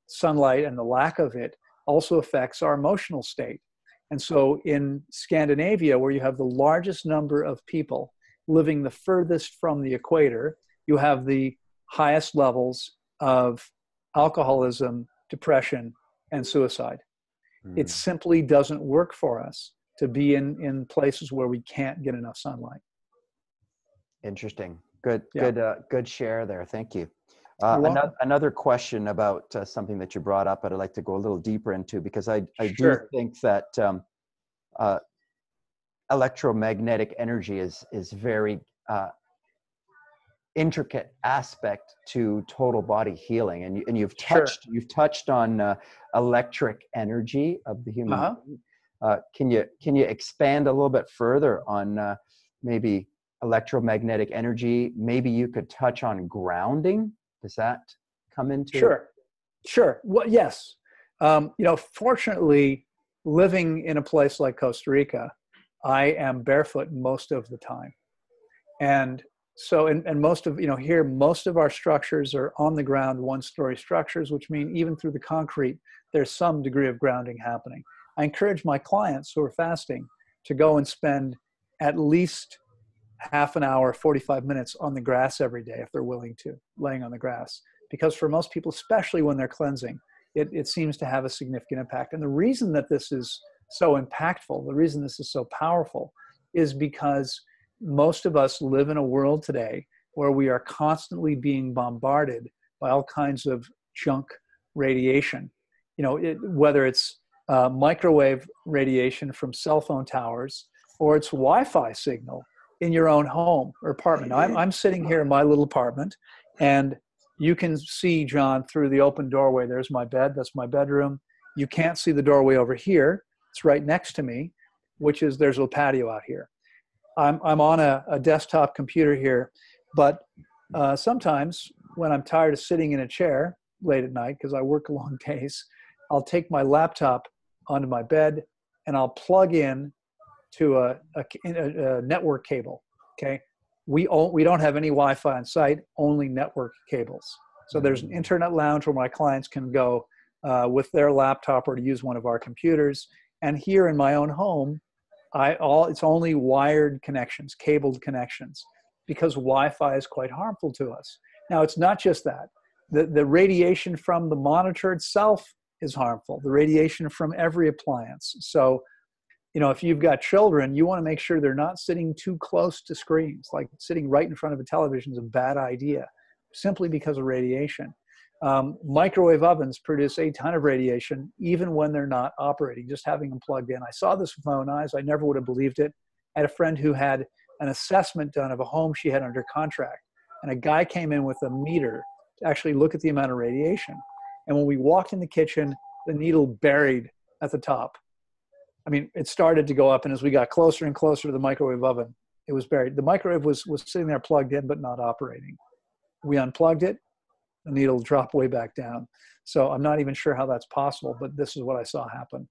sunlight and the lack of it also affects our emotional state. And so in Scandinavia, where you have the largest number of people living the furthest from the equator, you have the highest levels of alcoholism, depression, and suicide. It simply doesn't work for us to be in places where we can't get enough sunlight. Interesting. Good, Yeah. good share there. Thank you. You're welcome. Another question about something that you brought up that I'd like to go a little deeper into, because I do Sure. think that electromagnetic energy is very intricate aspect to total body healing, and you've Sure. touched on electric energy of the human Uh-huh. being. Can you expand a little bit further on maybe electromagnetic energy? Maybe you could touch on grounding. Does that come into it? Sure. Well, yes. Fortunately, living in a place like Costa Rica, I am barefoot most of the time. And so, and most of, here, most of our structures are on the ground, one-story structures, which mean even through the concrete, there's some degree of grounding happening. I encourage my clients who are fasting to go and spend at least half an hour, 45 minutes on the grass every day, if they're willing to, laying on the grass. Because for most people, especially when they're cleansing, it seems to have a significant impact. And the reason that this is so impactful, the reason this is so powerful, is because most of us live in a world today where we are constantly being bombarded by all kinds of junk radiation. Whether it's microwave radiation from cell phone towers, or it's Wi-Fi signal in your own home or apartment. Now, I'm sitting here in my little apartment, and you can see, John, through the open doorway. There's my bed. That's my bedroom. You can't see the doorway over here. It's right next to me, there's a patio out here. I'm on a desktop computer here, but sometimes when I'm tired of sitting in a chair late at night, because I work long days, I'll take my laptop onto my bed and I'll plug in to a network cable. Okay, we don't have any Wi-Fi on site, only network cables. So there's an internet lounge where my clients can go with their laptop or to use one of our computers. And here in my own home, it's only wired connections, cabled connections, because Wi-Fi is quite harmful to us. Now, it's not just that. The radiation from the monitor itself is harmful. The radiation from every appliance. So, if you've got children, you want to make sure they're not sitting too close to screens. Like sitting right in front of a television is a bad idea, simply because of radiation. Microwave ovens produce a ton of radiation, even when they're not operating, just having them plugged in. I saw this with my own eyes. I never would have believed it. I had a friend who had an assessment done of a home she had under contract. And a guy came in with a meter to actually look at the amount of radiation. And when we walked in the kitchen, the needle buried at the top. I mean, it started to go up. And as we got closer and closer to the microwave oven, it was buried. The microwave was sitting there plugged in, but not operating. We unplugged it. the needle will drop way back down. So I'm not even sure how that's possible, but this is what I saw happen.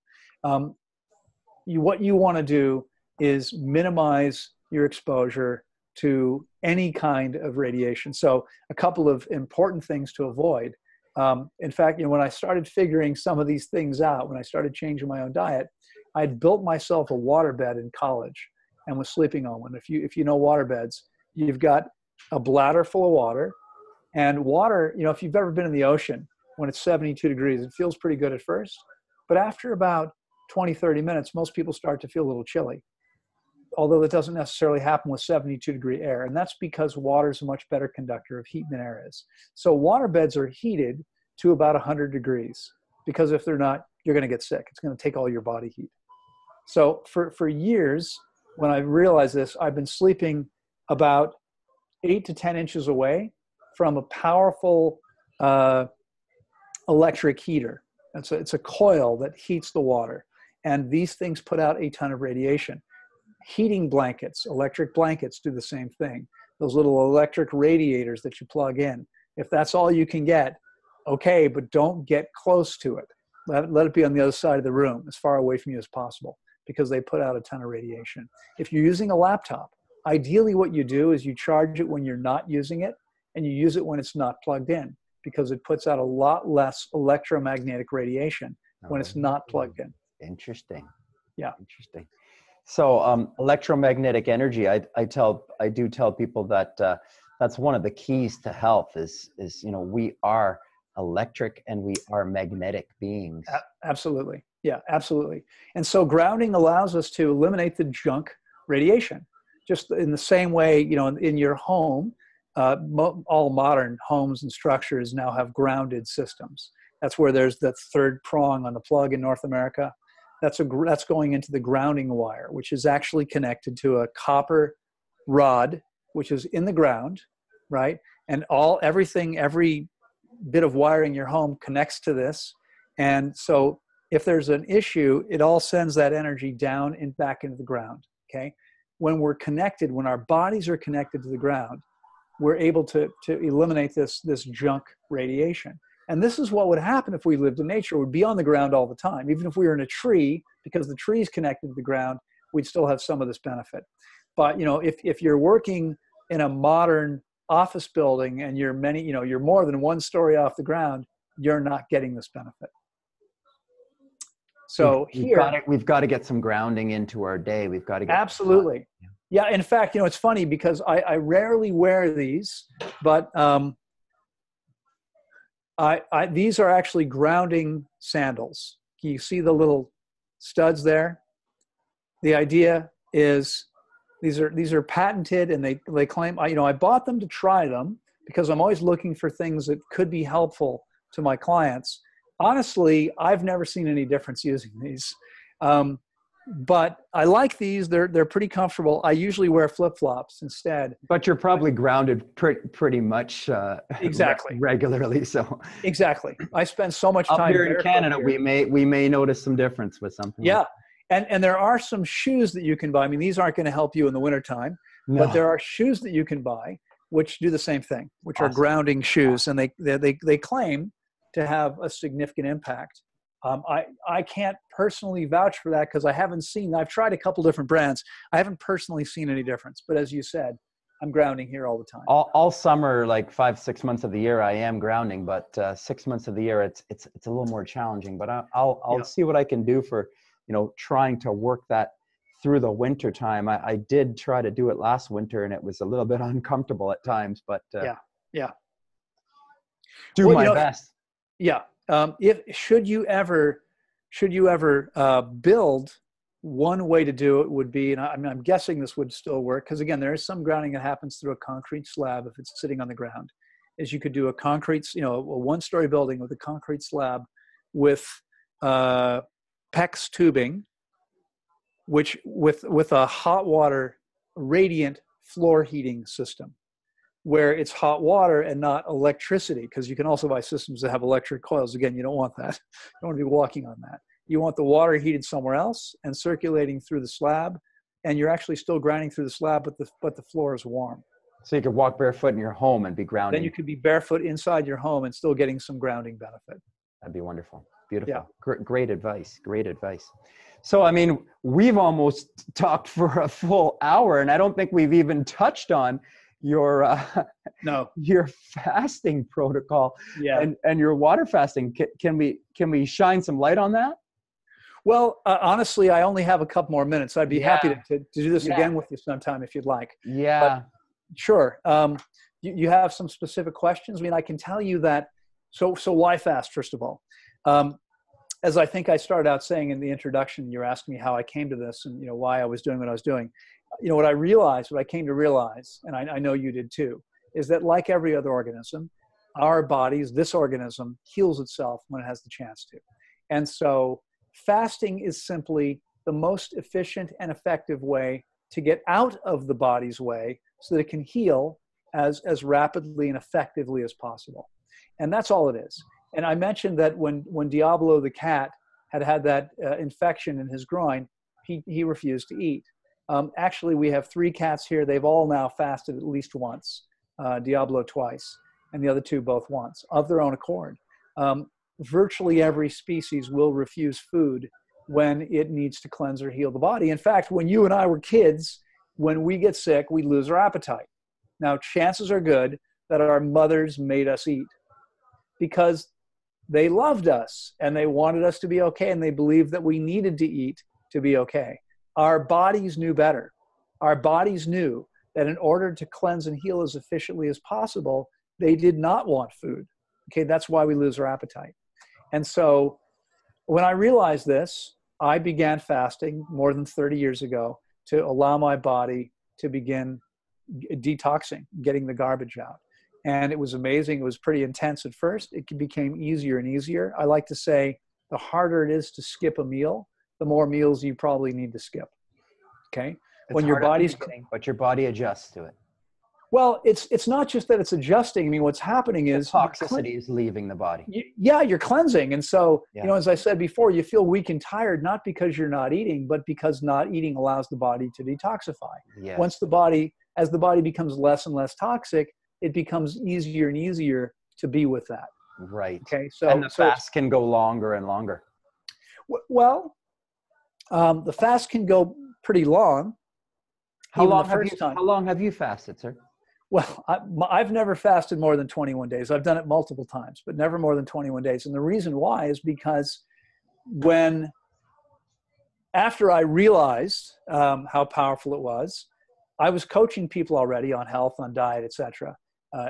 What you want to do is minimize your exposure to any kind of radiation. So a couple of important things to avoid. In fact, when I started figuring some of these things out, when I started changing my own diet, I'd built myself a waterbed in college and was sleeping on one. If you know waterbeds, you've got a bladder full of water, and water, if you've ever been in the ocean, when it's 72 degrees, it feels pretty good at first. But after about 20, 30 minutes, most people start to feel a little chilly. Although that doesn't necessarily happen with 72-degree air. And that's because water is a much better conductor of heat than air is. So water beds are heated to about 100 degrees, because if they're not, you're going to get sick. It's going to take all your body heat. So for years, when I realized this, I've been sleeping about 8 to 10 inches away from a powerful electric heater. It's a coil that heats the water. And these things put out a ton of radiation. Heating blankets, electric blankets do the same thing. Those little electric radiators that you plug in. If that's all you can get, okay, but don't get close to it. Let it be on the other side of the room, as far away from you as possible, because they put out a ton of radiation. If you're using a laptop, ideally what you do is you charge it when you're not using it, and you use it when it's not plugged in, because it puts out a lot less electromagnetic radiation when it's not plugged in. Interesting. Yeah. Interesting. So electromagnetic energy, I do tell people that that's one of the keys to health is we are electric and we are magnetic beings. Absolutely. Yeah, absolutely. And so grounding allows us to eliminate the junk radiation. Just in the same way, in your home, all modern homes and structures now have grounded systems. That's where there's the third prong on the plug in North America. That's going into the grounding wire, which is actually connected to a copper rod, which is in the ground, right? And every bit of wiring in your home connects to this. And so if there's an issue, it all sends that energy down and back into the ground, okay? When we're connected, when our bodies are connected to the ground, we're able to eliminate this junk radiation. And this is what would happen if we lived in nature. We'd be on the ground all the time. Even if we were in a tree, because the tree is connected to the ground, we'd still have some of this benefit. But if you're working in a modern office building and you're more than one story off the ground, you're not getting this benefit. So we've got to get some grounding into our day. We've got to get absolutely. Yeah. In fact, it's funny because I rarely wear these, but these are actually grounding sandals. Can you see the little studs there? The idea is these are patented, and they claim, I bought them to try them because I'm always looking for things that could be helpful to my clients. Honestly, I've never seen any difference using these. But I like these. They're pretty comfortable. I usually wear flip-flops instead. But you're probably grounded pretty much exactly regularly. So exactly, I spend so much time up here in Canada. Here. We may notice some difference with something. Yeah, and there are some shoes that you can buy. I mean, these aren't going to help you in the wintertime, but there are shoes that you can buy which do the same thing, which are grounding shoes, and they claim to have a significant impact. I can't personally vouch for that because I've tried a couple different brands. I haven't personally seen any difference. But as you said, I'm grounding here all the time. All summer, like 5-6 months of the year, I am grounding. But 6 months of the year, it's a little more challenging. But I'll see what I can do for trying to work that through the winter time. I did try to do it last winter, and it was a little bit uncomfortable at times. But do my best. Yeah. Should you ever build, one way to do it would be, and I'm guessing this would still work, because again, there is some grounding that happens through a concrete slab if it's sitting on the ground, is you could do a one-story building with a concrete slab with PEX tubing, which with a hot water radiant floor heating system, where it's hot water and not electricity, because you can also buy systems that have electric coils. Again, you don't want that. You don't want to be walking on that. You want the water heated somewhere else and circulating through the slab, and you're actually still grinding through the slab, but the floor is warm. So you could walk barefoot in your home and be Then you grounding. could be barefoot inside your home and still getting some grounding benefit. That'd be wonderful. Yeah. Beautiful. Great advice. Great advice. So, I mean, we've almost talked for a full hour, and I don't think we've even touched on your No. your fasting protocol Yeah. and your water fasting. Can we shine some light on that? Well, honestly, I only have a couple more minutes. I'd be happy Yeah. to do this Yeah. again with you sometime if you'd like. But Yeah. sure. You have some specific questions? I mean, I can tell you that. So why fast, first of all? As I think I started out saying in the introduction, you're asking me how I came to this and, why I was doing what I was doing. What I came to realize, and I know you did too, is that like every other organism, our bodies, this organism heals itself when it has the chance to. And so fasting is simply the most efficient and effective way to get out of the body's way so that it can heal as rapidly and effectively as possible. And that's all it is. And I mentioned that when Diablo the cat had that infection in his groin, he refused to eat. Actually, we have 3 cats here. They've all now fasted at least once, Diablo twice, and the other 2 both once, of their own accord. Virtually every species will refuse food when it needs to cleanse or heal the body. In fact, when you and I were kids, when we get sick, we lose our appetite. Now, chances are good that our mothers made us eat because they loved us and they wanted us to be okay, and they believed that we needed to eat to be okay. Our bodies knew better. Our bodies knew that in order to cleanse and heal as efficiently as possible, they did not want food. Okay, that's why we lose our appetite. And so when I realized this, I began fasting more than 30 years ago to allow my body to begin detoxing, getting the garbage out. And it was amazing. It was pretty intense at first. It became easier and easier. I like to say the harder it is to skip a meal, the more meals you probably need to skip. Okay? It's hard at the beginning, but your body adjusts to it. Well, it's not just that it's adjusting. I mean, what's happening is toxicity is leaving the body. You're cleansing. And so, as I said before, you feel weak and tired, not because you're not eating, but because not eating allows the body to detoxify. Yes. As the body becomes less and less toxic, it becomes easier and easier to be with that. Right. Okay. And the fast can go longer and longer. Well, the fast can go pretty long. How long have you fasted, sir? Well, I've never fasted more than 21 days. I've done it multiple times, but never more than 21 days. And the reason why is because after I realized how powerful it was, I was coaching people already on health, on diet, etc.,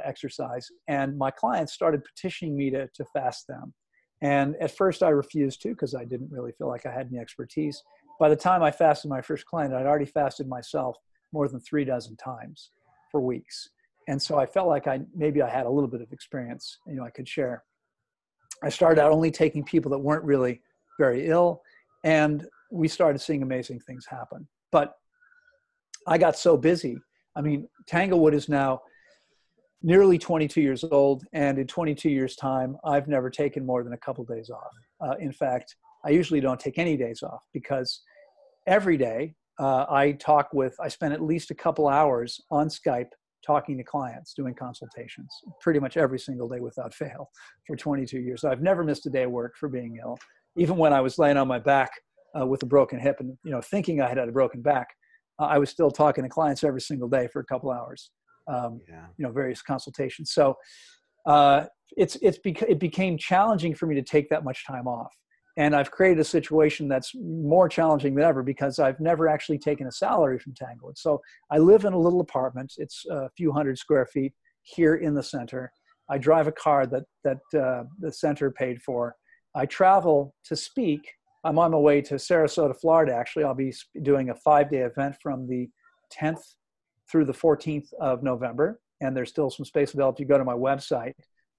exercise, and my clients started petitioning me to fast them. And at first I refused to because I didn't really feel like I had any expertise. By the time I fasted my first client, I'd already fasted myself more than 36 times for weeks. And so I felt like maybe I had a little bit of experience, I could share. I started out only taking people that weren't really very ill, and we started seeing amazing things happen. But I got so busy. I mean, Tanglewood is now nearly 22 years old, and in 22 years' time, I've never taken more than a couple days off. In fact, I usually don't take any days off because every day I spend at least a couple hours on Skype talking to clients, doing consultations, pretty much every single day without fail for 22 years. I've never missed a day of work for being ill. Even when I was laying on my back with a broken hip and thinking I had a broken back, I was still talking to clients every single day for a couple hours. Various consultations. So it became challenging for me to take that much time off. And I've created a situation that's more challenging than ever because I've never actually taken a salary from Tanglewood. So I live in a little apartment. It's a few hundred square feet here in the center. I drive a car that the center paid for. I travel to speak. I'm on my way to Sarasota, Florida. Actually, I'll be doing a 5-day event from the 10th through the 14th of November. And there's still some space available. If you go to my website,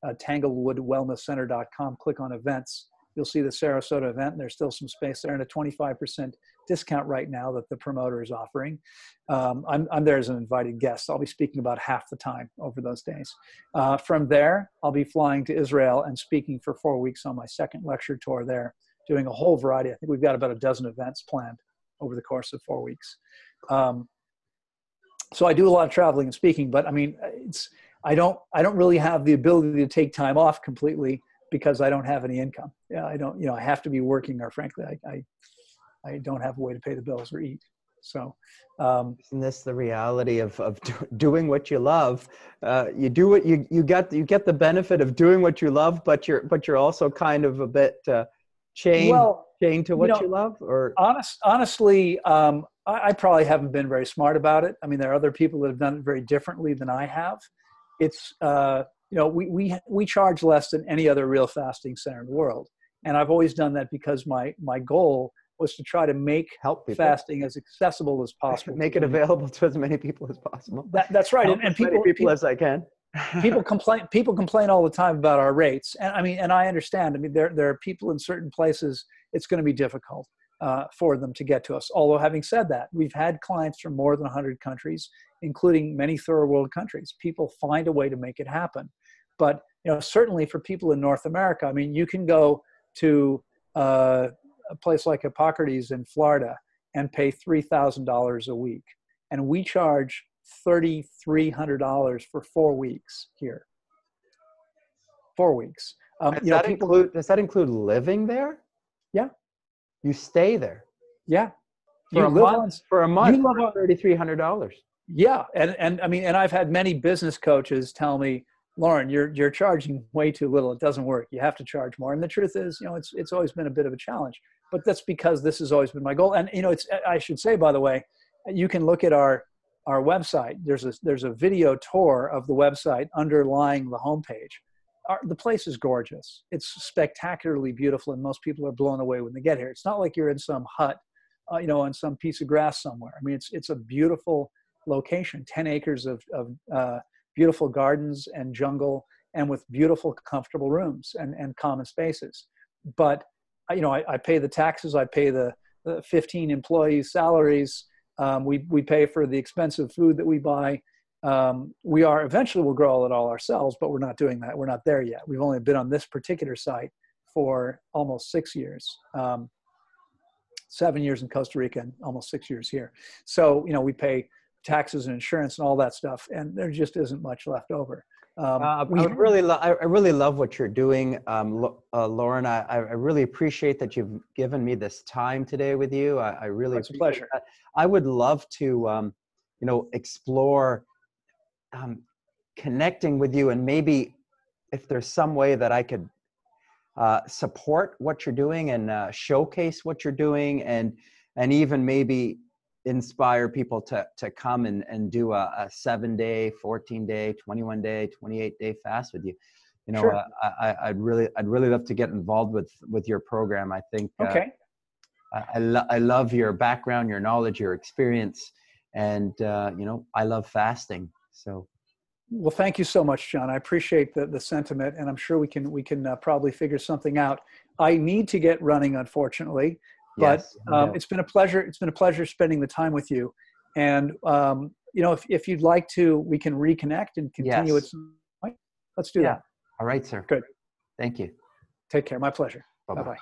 tanglewoodwellnesscenter.com, click on events, you'll see the Sarasota event. And there's still some space there and a 25% discount right now that the promoter is offering. I'm there as an invited guest. I'll be speaking about half the time over those days. From there, I'll be flying to Israel and speaking for 4 weeks on my second lecture tour there, doing a whole variety. I think we've got about a dozen events planned over the course of 4 weeks. So I do a lot of traveling and speaking, but I mean, I don't really have the ability to take time off completely because I don't have any income. Yeah, I don't, I have to be working, or frankly, I don't have a way to pay the bills or eat. So, isn't this the reality of doing what you love? You do what you get the benefit of doing what you love, but you're also kind of a bit chained to what you love. Or honestly, I probably haven't been very smart about it. I mean, there are other people that have done it very differently than I have. It's we charge less than any other real fasting center in the world, and I've always done that because my goal was to try to help fasting as accessible as possible. Make it available to as many people as possible. That's right. And people as I can. People complain all the time about our rates. And I mean, and I understand. I mean, there are people in certain places, it's going to be difficult for them to get to us. Although having said that, we've had clients from more than 100 countries, including many third world countries. People find a way to make it happen. But, certainly for people in North America, I mean, you can go to a place like Hippocrates in Florida and pay $3,000 a week. And we charge $3,300 for 4 weeks here. 4 weeks. Does that include living there? Yeah. You stay there? Yeah. For a month, for $3,300. Yeah. And I mean, and I've had many business coaches tell me, Lauren, you're charging way too little. It doesn't work. You have to charge more. And the truth is, it's always been a bit of a challenge, but that's because this has always been my goal. And, I should say, by the way, you can look at our website. There's a video tour of the website underlying the homepage. The place is gorgeous. It's spectacularly beautiful. And most people are blown away when they get here. It's not like you're in some hut, on some piece of grass somewhere. I mean, it's a beautiful location, 10 acres of beautiful gardens and jungle, and with beautiful, comfortable rooms and common spaces. But, I pay the taxes. I pay the 15 employees' salaries. We pay for the expensive food that we buy. Eventually we'll grow it all ourselves, but we're not doing that. We're not there yet. We've only been on this particular site for almost 6 years, 7 years in Costa Rica and almost 6 years here. So, we pay taxes and insurance and all that stuff, and there just isn't much left over. I really love what you're doing, Lauren. I really appreciate that you've given me this time today with you. I really it's a pleasure. That. I would love to, explore connecting with you, and maybe if there's some way that I could support what you're doing and showcase what you're doing, and even maybe inspire people to come and do a 7-day, 14-day, 21-day, 28-day fast with you. Sure. I'd really love to get involved with your program. I think okay. I love your background, your knowledge, your experience, and I love fasting. So, well, thank you so much, John. I appreciate the sentiment, and I'm sure we can probably figure something out. I need to get running, unfortunately. But yes, it's been a pleasure. It's been a pleasure spending the time with you. And if you'd like to, we can reconnect and continue at some point. Let's do that. All right, sir. Good. Thank you. Take care. My pleasure. Bye-bye. Bye-bye.